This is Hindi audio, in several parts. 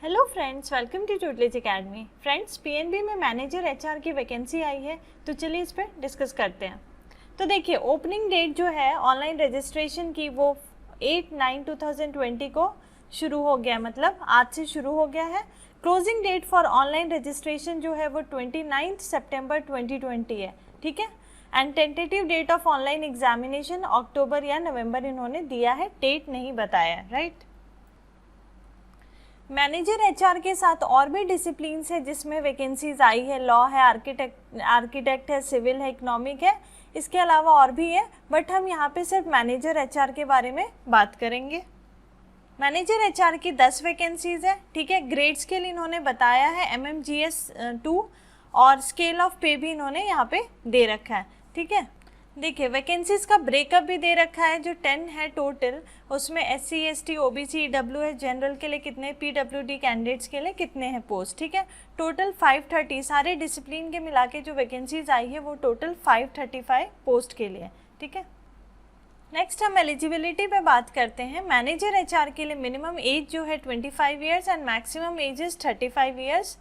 Hello friends, welcome to Tutelage Academy. Friends, PNB में मैनेजर एचआर की वैकेंसी आई है, तो चलिए इस पर डिस्कस करते हैं। तो देखिए, ओपनिंग डेट जो है ऑनलाइन रजिस्ट्रेशन की वो 8/9/2020 को शुरू हो गया, मतलब आज से शुरू हो गया है। Closing date for online registration जो है वो 29 सितंबर 2020 है, ठीक है। And tentative date of online examination अक्टूबर या नवंबर इन्होंने दिया है, डेट नहीं बताया है, राइट। मैनेजर एचआर के साथ और भी डिसिप्लिन्स है जिसमें वैकेंसीज आई है। लॉ है, आर्किटेक्ट है, सिविल है, इकोनॉमिक है, इसके अलावा और भी है, बट हम यहाँ पे सिर्फ मैनेजर एचआर के बारे में बात करेंगे। मैनेजर एचआर की 10 वैकेंसीज है, ठीक है। ग्रेड्स के लिए इन्होंने बताया है MMGS 2 और स्केल ऑफ पे भी इन्होंने यहाँ पे दे रखा है, ठीक है। देखिए, वैकेंसीज का ब्रेकअप भी दे रखा है, जो 10 है टोटल, उसमें SC ST OBC EWS general के लिए कितने, PWD कैंडिडेट्स के लिए कितने हैं पोस्ट, ठीक है। टोटल 530, सारे डिसिप्लिन के मिला के जो वैकेंसीज आई है वो टोटल 535 पोस्ट के लिए, ठीक है। नेक्स्ट हम एलिजिबिलिटी पे बात करते हैं। मैनेजर एचआर के लिए मिनिमम एज जो है 25 years and maximum age is 35 years.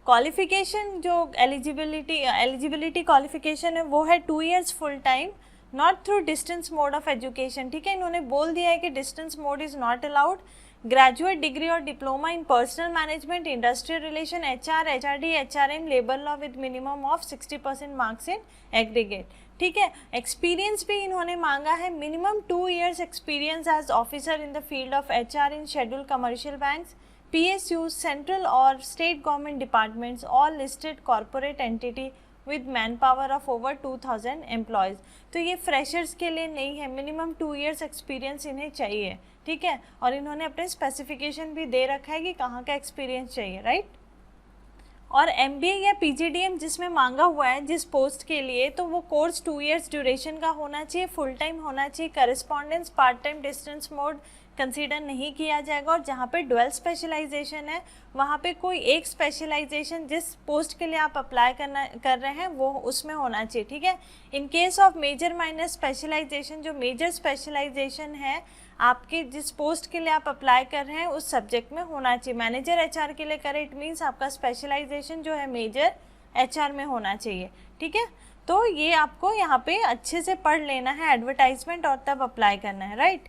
Qualification जो एलिजिबिलिटी क्वालिफिकेशन है वो है 2 years full time, not through distance mode of education, ठीक है। इन्होंने बोल दिया है कि distance mode is not allowed. Graduate degree और diploma in personal management, industrial relation, HR, HRD, HRM, labour law with minimum of 60% marks in aggregate, ठीक है। एक्सपीरियंस भी इन्होंने मांगा है, minimum 2 years experience as officer in the field of HR in scheduled commercial banks, PSUs, central और state government departments, all listed corporate entity with manpower of over 2000 employees. तो ये फ्रेशर्स के लिए नहीं है, मिनिमम 2 इयर्स एक्सपीरियंस इन्हें चाहिए, ठीक है। और इन्होंने अपने स्पेसिफिकेशन भी दे रखा है कि कहाँ का एक्सपीरियंस चाहिए, राइट। और MBA या PGDM जिसमें मांगा हुआ है जिस पोस्ट के लिए, तो वो कोर्स 2 इयर्स ड्यूरेशन का होना चाहिए, फुल टाइम होना चाहिए। Correspondence, part time, distance mode consider नहीं किया जाएगा। और जहाँ पे डुअल स्पेशलाइजेशन है वहाँ पे कोई एक स्पेशलाइजेशन जिस पोस्ट के लिए आप अप्लाई कर रहे हैं वो उसमें होना चाहिए, ठीक है। In case of major minor specialisation, जो मेजर स्पेशलाइजेशन है आपके जिस पोस्ट के लिए आप अप्लाई कर रहे हैं उस सब्जेक्ट में होना चाहिए। मैनेजर HR के लिए करें, इट मीन्स आपका स्पेशलाइजेशन जो है मेजर HR में होना चाहिए, ठीक है। तो ये आपको यहाँ पे अच्छे से पढ़ लेना है एडवर्टाइजमेंट और तब अप्लाई करना है, राइट।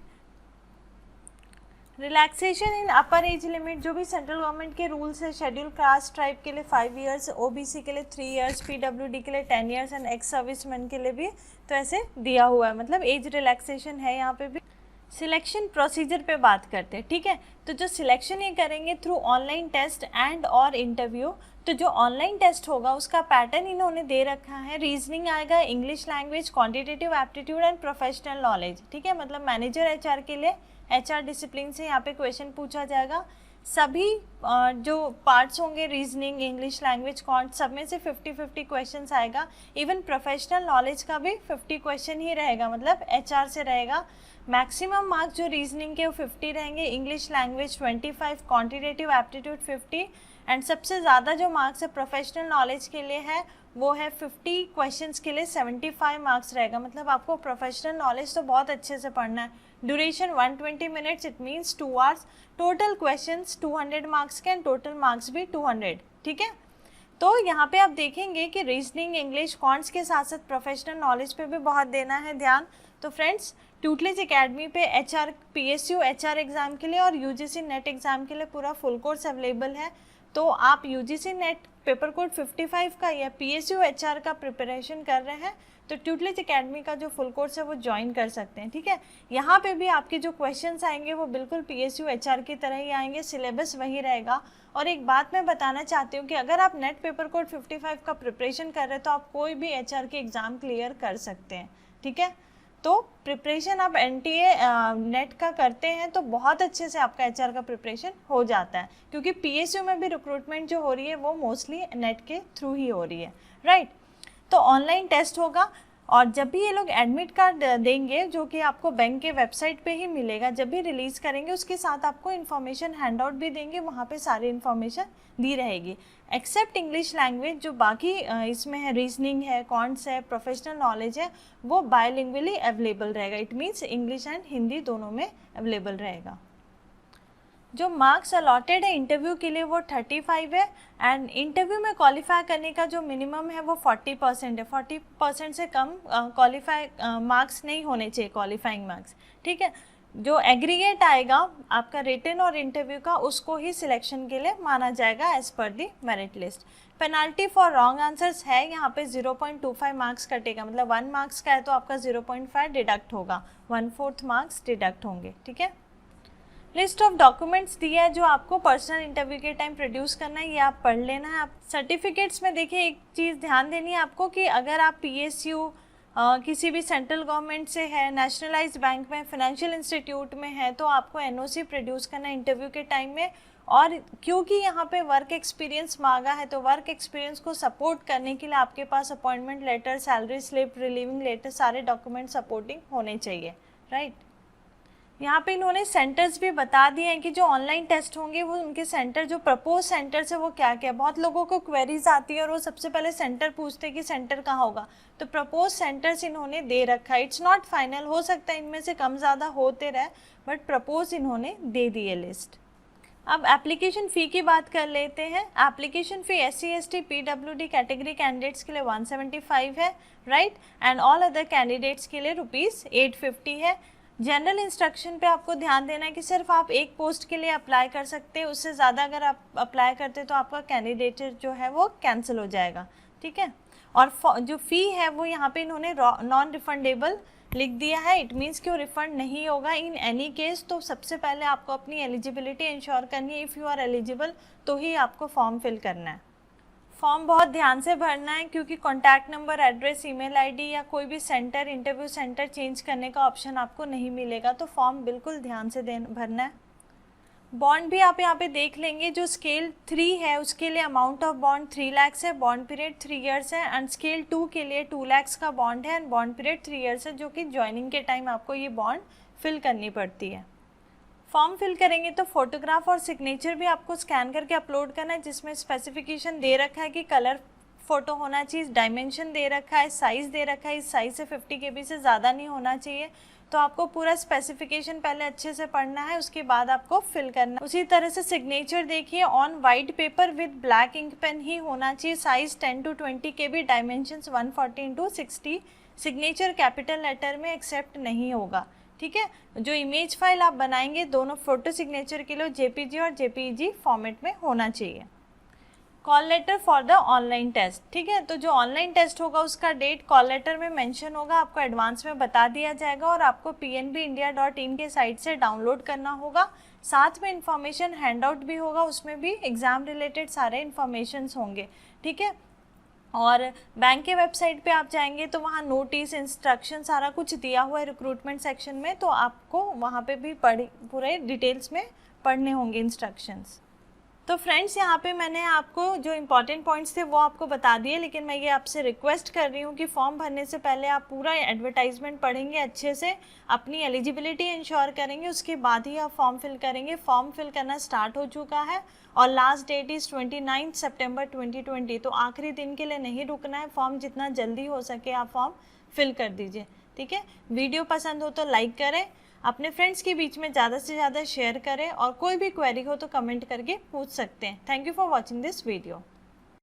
रिलैक्सेशन इन अपर एज लिमिट, जो भी सेंट्रल गवर्नमेंट के रूल्स है, शेड्यूल कास्ट ट्राइब के लिए 5 इयर्स, OBC के लिए 3 इयर्स, PWD के लिए 10 इयर्स एंड एक्स सर्विसमैन के लिए भी तो ऐसे दिया हुआ है, मतलब एज रिलैक्सेशन है यहाँ पे भी। सिलेक्शन प्रोसीजर पे बात करते हैं, ठीक है। तो जो सिलेक्शन ये करेंगे थ्रू ऑनलाइन टेस्ट एंड और इंटरव्यू। तो जो ऑनलाइन टेस्ट होगा उसका पैटर्न इन्होंने दे रखा है। रीजनिंग आएगा, English language, quantitative aptitude and professional knowledge, ठीक है। मतलब मैनेजर HR के लिए HR डिसिप्लिन से यहाँ पे क्वेश्चन पूछा जाएगा। सभी जो पार्ट्स होंगे, रीजनिंग, इंग्लिश लैंग्वेज, क्वांट, सब में से 50-50 क्वेश्चन आएगा। इवन प्रोफेशनल नॉलेज का भी 50 क्वेश्चन ही रहेगा, मतलब HR से रहेगा। मैक्सिमम मार्क्स जो रीजनिंग के वो 50 रहेंगे, English language 25, quantitative aptitude 50 and सबसे ज़्यादा जो मार्क्स है प्रोफेशनल नॉलेज के लिए है वो है 50 क्वेश्चंस के लिए 75 मार्क्स रहेगा। मतलब आपको प्रोफेशनल नॉलेज तो बहुत अच्छे से पढ़ना है। Duration 120 minutes, it means 2 hours. Total questions 200 marks के एंड टोटल मार्क्स भी 200, ठीक है। तो यहाँ पे आप देखेंगे कि रीजनिंग, इंग्लिश, क्वांट्स के साथ साथ प्रोफेशनल नॉलेज पे भी बहुत देना है ध्यान। तो फ्रेंड्स, ट्यूटलेज एकेडमी पे HR PSU HR एग्ज़ाम के लिए और UGC नेट एग्ज़ाम के लिए पूरा फुल कोर्स अवेलेबल है। तो आप UGC नेट पेपर कोड 55 का या PSU HR का प्रिपरेशन कर रहे हैं तो ट्यूटलेज एकेडमी का जो फुल कोर्स है वो ज्वाइन कर सकते हैं, ठीक है। यहाँ पे भी आपके जो क्वेश्चंस आएंगे वो बिल्कुल PSU HR की तरह ही आएंगे, सिलेबस वही रहेगा। और एक बात मैं बताना चाहती हूँ कि अगर आप नेट पेपर कोड 55 का प्रिपरेशन कर रहे हैं तो आप कोई भी HR के एग्ज़ाम क्लियर कर सकते हैं, ठीक है। तो प्रिपरेशन आप NTA नेट का करते हैं तो बहुत अच्छे से आपका HR का प्रिपरेशन हो जाता है, क्योंकि PSU में भी रिक्रूटमेंट जो हो रही है वो मोस्टली नेट के थ्रू ही हो रही है, राइट। तो ऑनलाइन टेस्ट होगा और जब भी ये लोग एडमिट कार्ड देंगे, जो कि आपको बैंक के वेबसाइट पे ही मिलेगा, जब भी रिलीज़ करेंगे उसके साथ आपको इन्फॉर्मेशन हैंड आउट भी देंगे, वहाँ पे सारी इन्फॉर्मेशन दी रहेगी। एक्सेप्ट इंग्लिश लैंग्वेज, जो बाकी इसमें है, रीजनिंग है, कॉन्ट्स है, प्रोफेशनल नॉलेज है, वो बायलिंगुअली अवेलेबल रहेगा। It means English and Hindi दोनों में अवेलेबल रहेगा। जो मार्क्स अलॉटेड है इंटरव्यू के लिए वो 35 है, एंड इंटरव्यू में क्वालिफाई करने का जो मिनिमम है वो 40% है। 40% से कम क्वालिफाई मार्क्स नहीं होने चाहिए, क्वालिफाइंग मार्क्स, ठीक है। जो एग्रीगेट आएगा आपका रिटन और इंटरव्यू का, उसको ही सिलेक्शन के लिए माना जाएगा as per the merit list. Penalty for wrong answers है यहाँ पे 0.25 मार्क्स कटेगा, मतलब 1 मार्क्स का है तो आपका 0.5 डिडक्ट होगा, 1/4 मार्क्स डिडक्ट होंगे, ठीक है। लिस्ट ऑफ डॉक्यूमेंट्स दिया है जो आपको पर्सनल इंटरव्यू के टाइम प्रोड्यूस करना है, ये आप पढ़ लेना है। आप सर्टिफिकेट्स में देखिए एक चीज़ ध्यान देनी है आपको कि अगर आप PSU किसी भी सेंट्रल गवर्नमेंट से है, नेशनलाइज्ड बैंक में, फाइनेंशियल इंस्टीट्यूट में है, तो आपको NOC प्रोड्यूस करना है इंटरव्यू के टाइम में। और क्योंकि यहाँ पे वर्क एक्सपीरियंस मांगा है तो वर्क एक्सपीरियंस को सपोर्ट करने के लिए आपके पास appointment letter, salary slip, relieving letter, सारे डॉक्यूमेंट सपोर्टिंग होने चाहिए, राइट। यहाँ पे इन्होंने सेंटर्स भी बता दिए हैं कि जो ऑनलाइन टेस्ट होंगे वो उनके सेंटर, जो प्रपोज सेंटर्स है वो क्या क्या। बहुत लोगों को क्वेरीज आती है और वो सबसे पहले सेंटर पूछते हैं कि सेंटर कहाँ होगा, तो प्रपोज सेंटर्स इन्होंने दे रखा है। इट्स नॉट फाइनल, हो सकता है इनमें से कम ज़्यादा होते रहे, बट प्रपोज इन्होंने दे दी है लिस्ट। अब एप्लीकेशन फ़ी की बात कर लेते हैं। Application fee SC ST PWD category candidates के लिए 175 है, right, and all other candidates के लिए ₹850 है। जनरल इंस्ट्रक्शन पे आपको ध्यान देना है कि सिर्फ आप एक पोस्ट के लिए अप्लाई कर सकते हैं, उससे ज़्यादा अगर आप अप्लाई करते तो आपका कैंडिडेट जो है वो कैंसिल हो जाएगा, ठीक है। और जो फ़ी है वो यहाँ पे इन्होंने नॉन रिफंडेबल लिख दिया है, इट मीन्स कि वो रिफ़ंड नहीं होगा इन एनी केस। तो सबसे पहले आपको अपनी एलिजिबिलिटी इंश्योर करनी है, इफ़ यू आर एलिजिबल तो ही आपको फॉर्म फिल करना है। फॉर्म बहुत ध्यान से भरना है क्योंकि contact number, address, email ID या कोई भी सेंटर, इंटरव्यू सेंटर चेंज करने का ऑप्शन आपको नहीं मिलेगा, तो फॉर्म बिल्कुल ध्यान से भरना है। बॉन्ड भी आप यहाँ पे देख लेंगे, जो स्केल 3 है उसके लिए अमाउंट ऑफ बॉन्ड 3 लाख है, बॉन्ड पीरियड 3 इयर्स है, एंड स्केल 2 के लिए 2 लाख का बॉन्ड है एंड बॉन्ड पीरियड 3 इयर्स है, जो कि ज्वाइनिंग के टाइम आपको ये बॉन्ड फिल करनी पड़ती है। फॉर्म फिल करेंगे तो फोटोग्राफ और सिग्नेचर भी आपको स्कैन करके अपलोड करना है, जिसमें स्पेसिफिकेशन दे रखा है कि कलर फ़ोटो होना चाहिए, डायमेंशन दे रखा है, साइज़ दे रखा है, इस साइज़ से 50 KB से ज़्यादा नहीं होना चाहिए। तो आपको पूरा स्पेसिफिकेशन पहले अच्छे से पढ़ना है, उसके बाद आपको फिल करना है। उसी तरह से सिग्नेचर देखिए, on white paper with black ink pen ही होना चाहिए, size 10 to 20 KB, dimensions 140 x 60। Signature capital letter में एक्सेप्ट नहीं होगा, ठीक है। जो इमेज फाइल आप बनाएंगे दोनों फोटो सिग्नेचर के लिए JPG और JPEG फॉर्मेट में होना चाहिए। Call letter for the online test, ठीक है। तो जो ऑनलाइन टेस्ट होगा उसका डेट कॉल लेटर में मेंशन होगा, आपको एडवांस में बता दिया जाएगा और आपको pnbindia.in के साइट से डाउनलोड करना होगा। साथ में इंफॉर्मेशन हैंड आउट भी होगा, उसमें भी एग्ज़ाम रिलेटेड सारे इंफॉर्मेशंस होंगे, ठीक है। और बैंक के वेबसाइट पे आप जाएंगे तो वहाँ नोटिस, इंस्ट्रक्शन सारा कुछ दिया हुआ है रिक्रूटमेंट सेक्शन में, तो आपको वहाँ पे भी पूरे डिटेल्स में पढ़ने होंगे इंस्ट्रक्शंस। तो फ्रेंड्स यहाँ पे मैंने आपको जो इम्पॉर्टेंट पॉइंट्स थे वो आपको बता दिए, लेकिन मैं ये आपसे रिक्वेस्ट कर रही हूँ कि फॉर्म भरने से पहले आप पूरा एडवर्टाइजमेंट पढ़ेंगे अच्छे से, अपनी एलिजिबिलिटी इंश्योर करेंगे, उसके बाद ही आप फॉर्म फिल करेंगे। फॉर्म फिल करना स्टार्ट हो चुका है और लास्ट डेट इज़ 29 सितंबर 2020, तो आखिरी दिन के लिए नहीं रुकना है, फॉर्म जितना जल्दी हो सके आप फॉर्म फिल कर दीजिए, ठीक है। वीडियो पसंद हो तो लाइक करें, अपने फ्रेंड्स के बीच में ज़्यादा से ज़्यादा शेयर करें और कोई भी क्वेरी हो तो कमेंट करके पूछ सकते हैं। Thank you for watching this video.